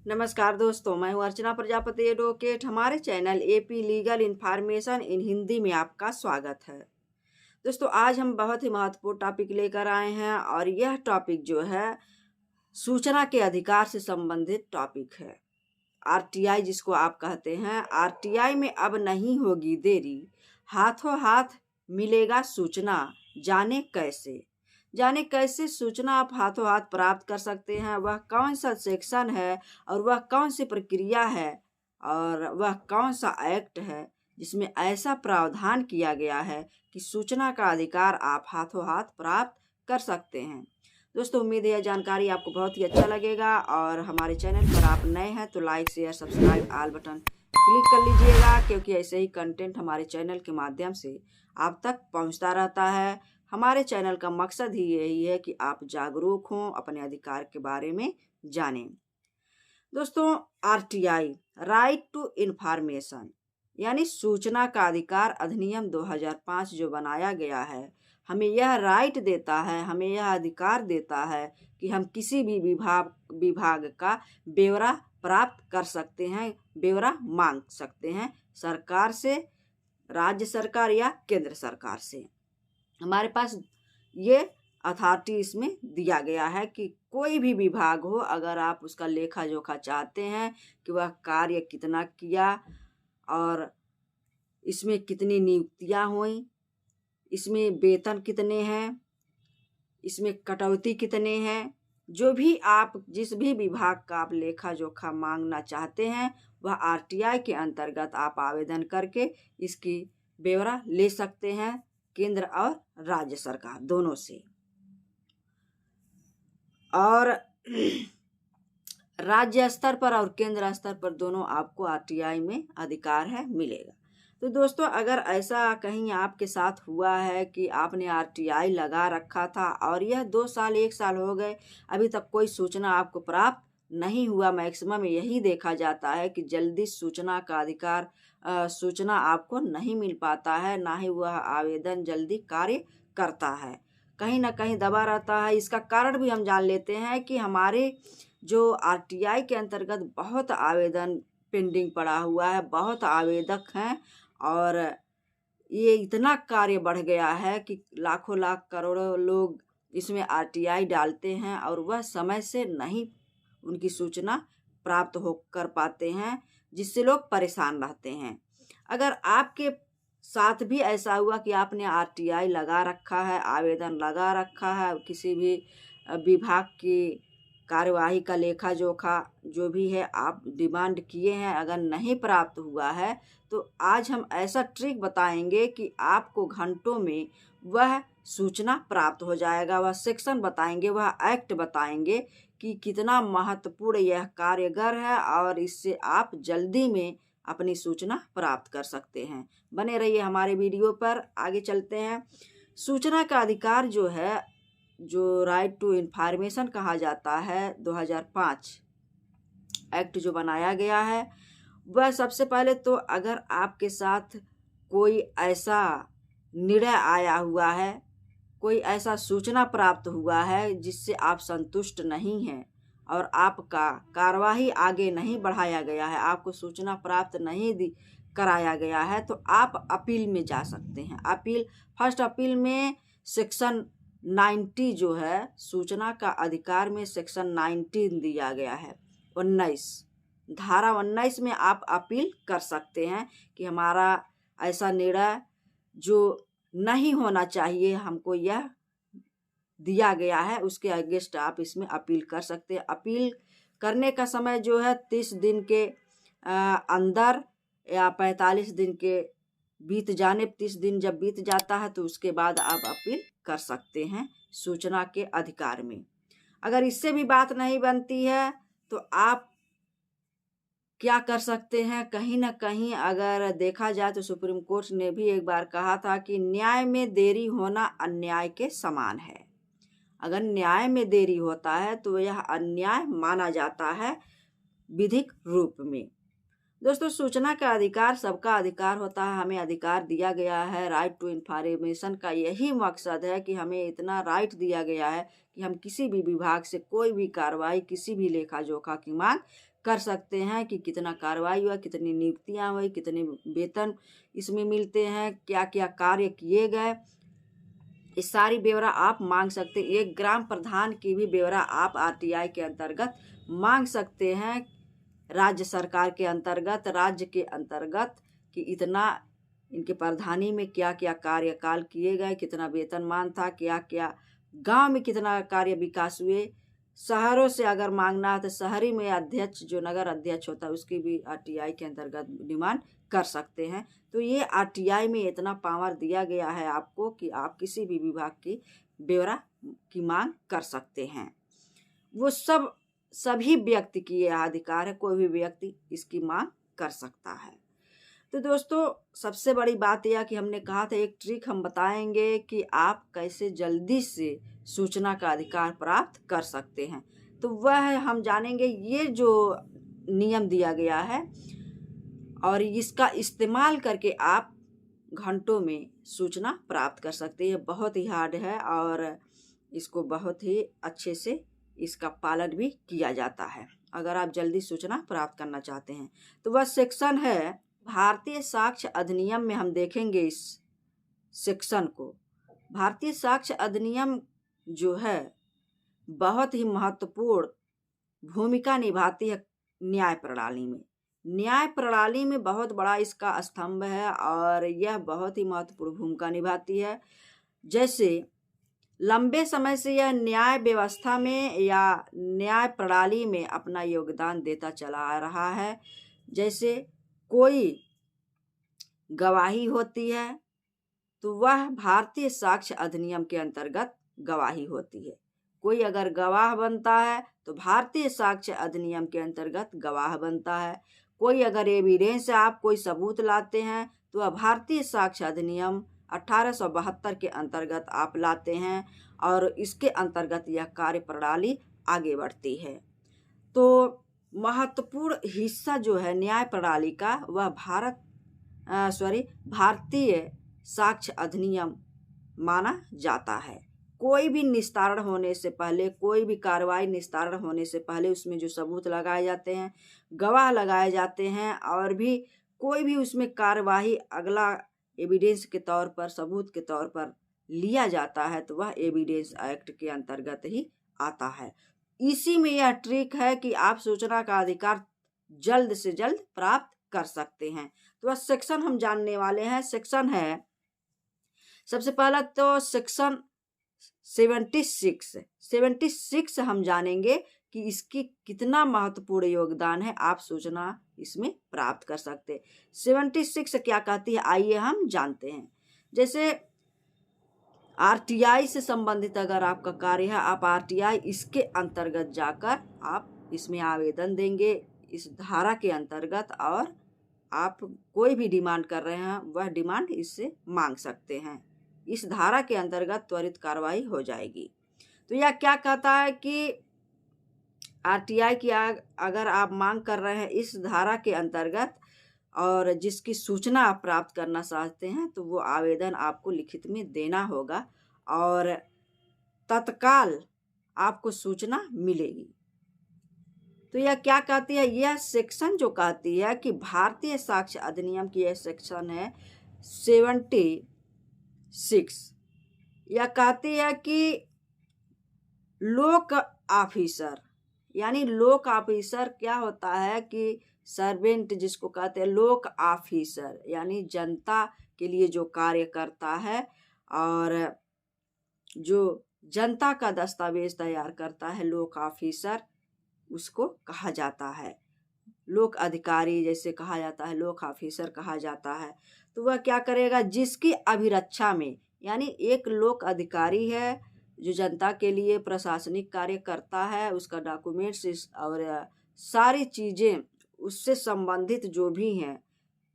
नमस्कार दोस्तों, मैं हूँ अर्चना प्रजापति एडवोकेट। हमारे channel AP legal information in Hindi में आपका स्वागत है। दोस्तों, आज हम बहुत ही महत्वपूर्ण टॉपिक लेकर आए हैं और यह टॉपिक जो है सूचना के अधिकार से संबंधित टॉपिक है। आरटीआई जिसको आप कहते हैं, आरटीआई में अब नहीं होगी देरी, हाथों हाथ मिलेगा सूचना। जाने कैसे सूचना आप हाथों हाथ प्राप्त कर सकते हैं, वह कौन सा सेक्शन है और वह कौन सी प्रक्रिया है और वह कौन सा एक्ट है जिसमें ऐसा प्रावधान किया गया है कि सूचना का अधिकार आप हाथों हाथ प्राप्त कर सकते हैं। दोस्तों, उम्मीद है यह जानकारी आपको बहुत ही अच्छा लगेगा और हमारे चैनल पर आप नए हैं तो like share subscribe all button click कर लीजिएगा, क्योंकि ऐसे ही कंटेंट हमारे चैनल के माध्यम से आप तक पहुंचता रहता है। हमारे चैनल का मकसद ही यही है कि आप जागरूक हों, अपने अधिकार के बारे में जानें। दोस्तों, आरटीआई राइट टू इंफॉर्मेशन यानी सूचना का अधिकार अधिनियम 2005 जो बनाया गया है, हमें यह राइट देता है, हमें यह अधिकार देता है कि हम किसी भी विभाग का ब्यौरा प्राप्त कर सकते हैं, ब्यौरा मांग सकते हैं सरकार से, राज्य सरकार या केंद्र सरकार से। हमारे पास ये अथॉरिटी इसमें दिया गया है कि कोई भी विभाग हो, अगर आप उसका लेखा जोखा चाहते हैं कि वह कार्य कितना किया और इसमें कितनी नियुक्तियां हुई, इसमें वेतन कितने हैं, इसमें कटौती कितने हैं, जो भी आप जिस भी विभाग का आप लेखा जोखा मांगना चाहते हैं, वह आरटीआई के अंतर्गत आप आवेदन करके इसकी ब्यौरा ले सकते हैं केंद्र और राज्य सरकार दोनों से। और राज्य स्तर पर और केंद्र स्तर पर दोनों आपको आरटीआई में अधिकार है मिलेगा। तो दोस्तों, अगर ऐसा कहीं आपके साथ हुआ है कि आपने आरटीआई लगा रखा था और यह 2 साल 1 साल हो गए, अभी तक कोई सूचना आपको प्राप्त नहीं हुआ, मैक्सिमम यही देखा जाता है कि जल्दी सूचना का अधिकार सूचना आपको नहीं मिल पाता है, ना ही वह आवेदन जल्दी कार्य करता है, कहीं ना कहीं दबा रहता है। इसका कारण भी हम जान लेते हैं कि हमारे जो आरटीआई के अंतर्गत बहुत आवेदन पेंडिंग पड़ा हुआ है, बहुत आवेदक हैं और ये इतना कार्य बढ़ गया है कि लाखों लाख करोड़ों लोग इसमें आरटीआई डालते हैं और वह समय से नहीं उनकी सूचना प्राप्त हो कर पाते हैं, जिससे लोग परेशान रहते हैं। अगर आपके साथ भी ऐसा हुआ कि आपने आरटीआई लगा रखा है, आवेदन लगा रखा है, किसी भी विभाग की कार्यवाही का लेखा जोखा जो भी है आप डिमांड किए हैं, अगर नहीं प्राप्त हुआ है, तो आज हम ऐसा ट्रिक बताएंगे कि आपको घंटों में वह सूचना प्राप्त हो जाएगा। वह सेक्शन बताएंगे, वह एक्ट बताएंगे कि कितना महत्वपूर्ण यह कार्यगर है और इससे आप जल्दी में अपनी सूचना प्राप्त कर सकते हैं। बने रहिए हमारे वीडियो पर, आगे चलते हैं। सूचना का अधिकार जो है, जो राइट टू इंफॉर्मेशन कहा जाता है, 2005 एक्ट जो बनाया गया है, वह सबसे पहले तो अगर आपके साथ कोई ऐसा निर्णय आया हुआ है, कोई ऐसा सूचना प्राप्त हुआ है जिससे आप संतुष्ट नहीं हैं और आपका कार्यवाही आगे नहीं बढ़ाया गया है, आपको सूचना प्राप्त नहीं कराया गया है, तो आप अपील में जा सकते हैं। फर्स्ट अपील में सेक्शन 90 जो है सूचना का अधिकार में सेक्शन 19 दिया गया है, 19 धारा 19 में आप अपील कर सकते हैं कि हमारा ऐसा निर्णय जो नहीं होना चाहिए, हमको यह दिया गया है, उसके अगेंस्ट आप इसमें अपील कर सकते हैं। अपील करने का समय जो है 30 दिन के अंदर या 45 दिन के बीत जाने, 30 दिन जब बीत जाता है तो उसके बाद आप अपील कर सकते हैं सूचना के अधिकार में। अगर इससे भी बात नहीं बनती है तो आप क्या कर सकते हैं, कहीं ना कहीं अगर देखा जाए तो सुप्रीम कोर्ट ने भी एक बार कहा था कि न्याय में देरी होना अन्याय के समान है। अगर न्याय में देरी होता है तो यह अन्याय माना जाता है विधिक रूप में। दोस्तों, सूचना का अधिकार सबका अधिकार होता है। हमें अधिकार दिया गया है। राइट टू इन्फॉर्मेशन का यही मकसद है कि हमें इतना राइट दिया गया है कि हम किसी भी विभाग से कोई भी कार्रवाई, किसी भी लेखा जोखा की मांग कर सकते हैं कि कितना कार्रवाई हुआ, कितनी नियुक्तियां हुई, कितने वेतन इसमें मिलते हैं, क्या क्या कार्य किए गए, ये सारी ब्यौरा आप मांग सकते हैं। एक ग्राम प्रधान की भी ब्यौरा आप आरटीआई के अंतर्गत मांग सकते हैं। राज्य सरकार के अंतर्गत, राज्य के अंतर्गत कि इतना इनके प्रधानी में क्या क्या कार्यकाल किए गए, कितना वेतनमान था, क्या क्या गांव में कितना कार्य विकास हुए। शहरों से अगर मांगना है तो शहरी में अध्यक्ष, जो नगर अध्यक्ष होता है, उसकी भी आरटीआई के अंतर्गत डिमांड कर सकते हैं। तो ये आरटीआई में इतना पावर दिया गया है आपको कि आप किसी भी विभाग की ब्यौरा की मांग कर सकते हैं। वो सभी व्यक्ति की यह अधिकार है, कोई भी व्यक्ति इसकी मांग कर सकता है। तो दोस्तों, सबसे बड़ी बात यह कि हमने कहा था एक ट्रिक हम बताएंगे कि आप कैसे जल्दी से सूचना का अधिकार प्राप्त कर सकते हैं। तो वह हम जानेंगे, ये जो नियम दिया गया है और इसका इस्तेमाल करके आप घंटों में सूचना प्राप्त कर सकते हैं। बहुत ही हार्ड है और इसको बहुत ही अच्छे से इसका पालन भी किया जाता है अगर आप जल्दी सूचना प्राप्त करना चाहते हैं। तो वह सेक्शन है भारतीय साक्ष्य अधिनियम में। हम देखेंगे इस सेक्शन को। भारतीय साक्ष्य अधिनियम जो है बहुत ही महत्वपूर्ण भूमिका निभाती है न्याय प्रणाली में। न्याय प्रणाली में बहुत बड़ा इसका स्तंभ है और यह बहुत ही महत्वपूर्ण भूमिका निभाती है। जैसे लंबे समय से यह न्याय व्यवस्था में या न्याय प्रणाली में अपना योगदान देता चला आ रहा है। जैसे कोई गवाही होती है तो वह भारतीय साक्ष्य अधिनियम के अंतर्गत गवाही होती है। कोई अगर गवाह बनता है तो भारतीय साक्ष्य अधिनियम के अंतर्गत गवाह बनता है। कोई अगर एविडेंस, आप कोई सबूत लाते हैं तो वह भारतीय साक्ष्य अधिनियम 1872 के अंतर्गत आप लाते हैं और इसके अंतर्गत यह कार्य प्रणाली आगे बढ़ती है। तो महत्वपूर्ण हिस्सा जो है न्याय प्रणाली का वह भारतीय साक्ष्य अधिनियम माना जाता है। कोई भी निस्तारण होने से पहले, कोई भी कार्रवाई निस्तारण होने से पहले उसमें जो सबूत लगाए जाते हैं, गवाह लगाए जाते हैं और भी कोई भी उसमें कार्यवाही अगला एविडेंस के तौर पर, सबूत के तौर पर लिया जाता है तो वह एविडेंस एक्ट के अंतर्गत ही आता है। इसी में यह ट्रिक है कि आप सूचना का अधिकार जल्द से जल्द प्राप्त कर सकते हैं। तो वह सेक्शन हम जानने वाले हैं। सेक्शन है, सबसे पहला तो सेक्शन 76 हम जानेंगे कि इसकी कितना महत्वपूर्ण योगदान है, आप सूचना इसमें प्राप्त कर सकते। 76 क्या कहती है, आइए हम जानते हैं। जैसे आरटीआई से संबंधित अगर आपका कार्य है, आप आरटीआई इसके अंतर्गत जाकर आप इसमें आवेदन देंगे इस धारा के अंतर्गत, और आप कोई भी डिमांड कर रहे हैं वह डिमांड इससे मांग सकते हैं। इस धारा के अंतर्गत त्वरित कार्रवाई हो जाएगी। तो यह क्या कहता है कि आरटीआई की अगर आप मांग कर रहे हैं इस धारा के अंतर्गत और जिसकी सूचना आप प्राप्त करना चाहते हैं, तो वो आवेदन आपको लिखित में देना होगा और तत्काल आपको सूचना मिलेगी। तो यह क्या कहती है, यह सेक्शन जो कहती है कि भारतीय साक्ष्य अधिनियम की यह सेक्शन है 76, यह कहती है कि लोक ऑफिसर, यानी लोक ऑफिसर क्या होता है कि सर्वेंट जिसको कहते हैं, लोक ऑफिसर यानी जनता के लिए जो कार्य करता है और जो जनता का दस्तावेज तैयार करता है, लोक ऑफिसर उसको कहा जाता है। लोक अधिकारी जैसे कहा जाता है, लोक ऑफिसर कहा जाता है। तो वह क्या करेगा, जिसकी अभिरक्षा में, यानी एक लोक अधिकारी है जो जनता के लिए प्रशासनिक कार्य करता है, उसका डॉक्यूमेंट्स और सारी चीज़ें उससे संबंधित जो भी हैं,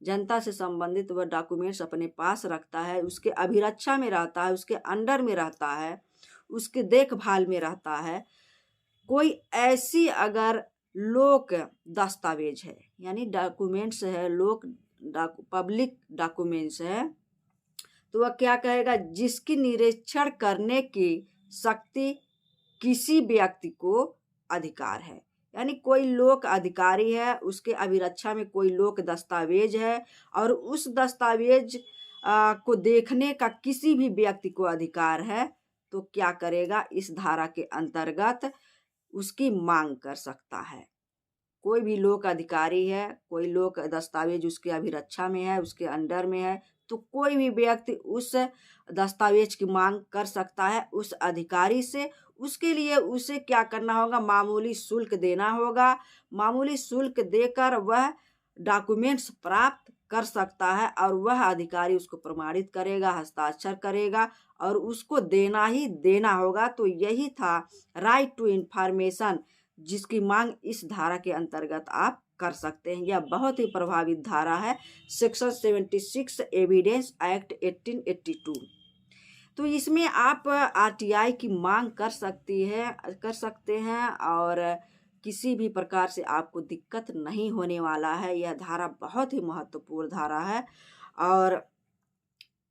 जनता से संबंधित वह डॉक्यूमेंट्स अपने पास रखता है, उसके अभिरक्षा में रहता है, उसके अंडर में रहता है, उसके देखभाल में रहता है। कोई ऐसी अगर लोक दस्तावेज है, यानी डॉक्यूमेंट्स है, पब्लिक डॉक्यूमेंट्स है, तो वह क्या कहेगा, जिसकी निरीक्षण करने की शक्ति किसी व्यक्ति को अधिकार है। यानी कोई लोक अधिकारी है, उसके अभिरक्षा में कोई लोक दस्तावेज है और उस दस्तावेज को देखने का किसी भी व्यक्ति को अधिकार है, तो क्या करेगा, इस धारा के अंतर्गत उसकी मांग कर सकता है। कोई भी लोक अधिकारी है, कोई लोक दस्तावेज उसके अभिरक्षा में है, उसके अंडर में है, तो कोई भी व्यक्ति उस दस्तावेज की मांग कर सकता है उस अधिकारी से। उसके लिए उसे क्या करना होगा, मामूली शुल्क देना होगा। मामूली शुल्क देकर वह डॉक्यूमेंट्स प्राप्त कर सकता है और वह अधिकारी उसको प्रमाणित करेगा, हस्ताक्षर करेगा और उसको देना ही देना होगा। तो यही था राइट टू इंफॉर्मेशन, जिसकी मांग इस धारा के अंतर्गत आप कर सकते हैं। यह बहुत ही प्रभावित धारा है, सेक्शन 76 एविडेंस एक्ट 1882। तो इसमें आप आरटीआई की मांग कर सकते हैं और किसी भी प्रकार से आपको दिक्कत नहीं होने वाला है। यह धारा बहुत ही महत्वपूर्ण धारा है और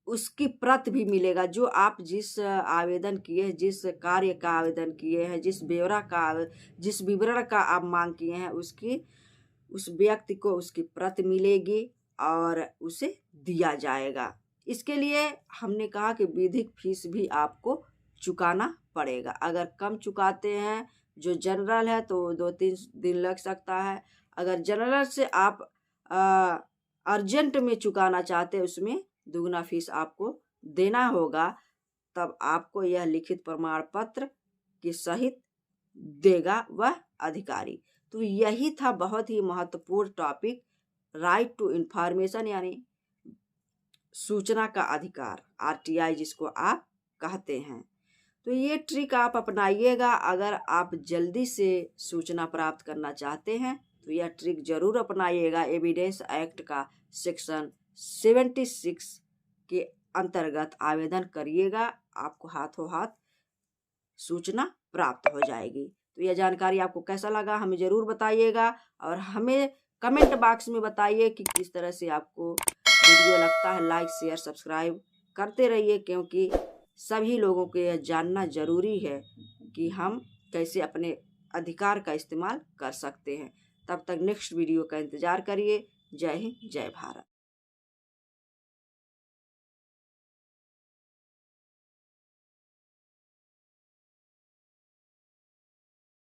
उसकी प्रत भी मिलेगा। जो आप जिस आवेदन किए, जिस कार्य का आवेदन किए हैं, जिस विवरण का आप मांग किए हैं, उस व्यक्ति को उसकी प्रत मिलेगी और उसे दिया जाएगा। इसके लिए हमने कहा कि विधिक फीस भी आपको चुकाना पड़ेगा। अगर कम चुकाते हैं, जो जनरल है, तो 2-3 दिन लग सकता है। अगर जनरल से आप अर्जेंट में चुकाना चाहते हैं, उसमें दुगना फीस आपको देना होगा। तब आपको यह लिखित प्रमाण पत्र के सहित देगा वह अधिकारी। तो यही था बहुत ही महत्वपूर्ण टॉपिक, राइट टू इंफॉर्मेशन, यानी सूचना का अधिकार, आरटीआई जिसको आप कहते हैं। तो ये ट्रिक आप अपनाइएगा। अगर आप जल्दी से सूचना प्राप्त करना चाहते हैं तो यह ट्रिक जरूर अपनाइएगा। एविडेंस एक्ट का सेक्शन 76 के अंतर्गत आवेदन करिएगा, आपको हाथों हाथ सूचना प्राप्त हो जाएगी। तो यह जानकारी आपको कैसा लगा हमें ज़रूर बताइएगा और हमें कमेंट बॉक्स में बताइए कि किस तरह से आपको वीडियो लगता है। लाइक शेयर सब्सक्राइब करते रहिए, क्योंकि सभी लोगों को यह जानना ज़रूरी है कि हम कैसे अपने अधिकार का इस्तेमाल कर सकते हैं। तब तक नेक्स्ट वीडियो का इंतज़ार करिए। जय हिंद, जय भारत।